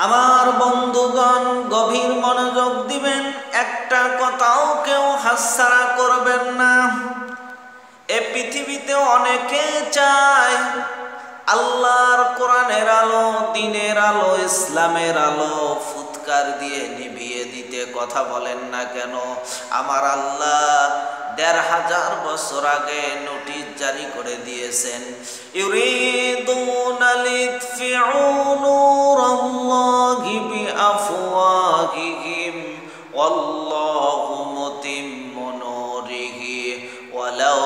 আমার বন্ধুগণ গভীর মনোযোগ দিবেন, একটা কথাও কেউ হাতছাড়া করবেন না। এ পৃথিবীতে অনেকে চায় আল্লাহর কোরআনের আলো, দ্বীনের আলো, ইসলামের আলো ফুৎকার দিয়ে নিভিয়ে দিতে। কথা বলেন না কেন? আমার আল্লাহ ১৫০০ বছর আগে নোটিশ জারি করে দিয়েছেন, ইউরিদুনা লিতফিউ নূরাল্লাহি বিআফওয়াহিহিম ওয়াল্লাহু মুতিম্মু নূরিহি ওয়ালাউ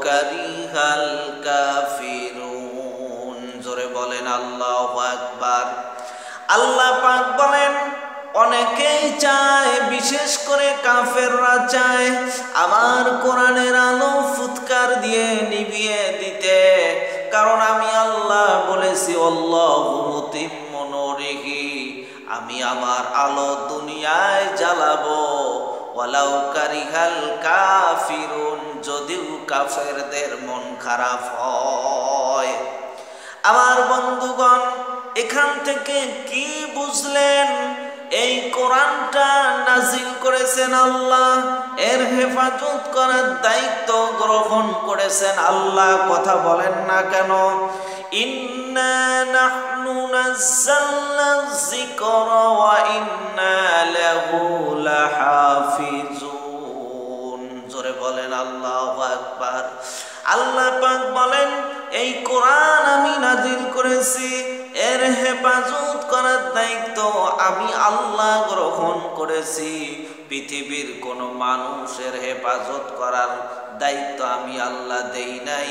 কারিহাল কাফিরুন। জোরে বলেন আল্লাহু আকবার। আল্লাহ পাক বলেন অনেকেই চায়, বিশেষ করে কাফেররা চায় আমার কোরআনের আলো ফুৎকার দিয়ে নিভিয়ে দিতে। কারণ আমি আল্লাহ বলেছি আল্লাহু মুতিম্মু নূরিহি, আমি আমার আলো দুনিয়ায় জ্বালাবো, ওয়ালাউ কারিহাল কাফিরুন, যদিও কাফেরদের মন খারাপ হয়। আমার বন্ধুগণ, এখান থেকে কি বুঝলেন? এই কোরআনটা নাজিল করেছেন আল্লাহ, এর হেফাজত করার দায়িত্ব গ্রহণ করেছেন আল্লাহ। কথা বলেন না কেন? ইন্না নাহনু নাযালনা যিকরা ওয়া ইন্না লাহু লাহাফিজুন। জোরে বলেন আল্লাহু আকবার। আল্লাহ পাক বলেন এই কোরআন আমি নাজিল করেছি, এর হেফাজত করার দায়িত্ব আমি আল্লাহ গ্রহণ করেছি। পৃথিবীর কোনো মানুষের হেফাজত করার দায়িত্ব আমি আল্লাহ দেই নাই।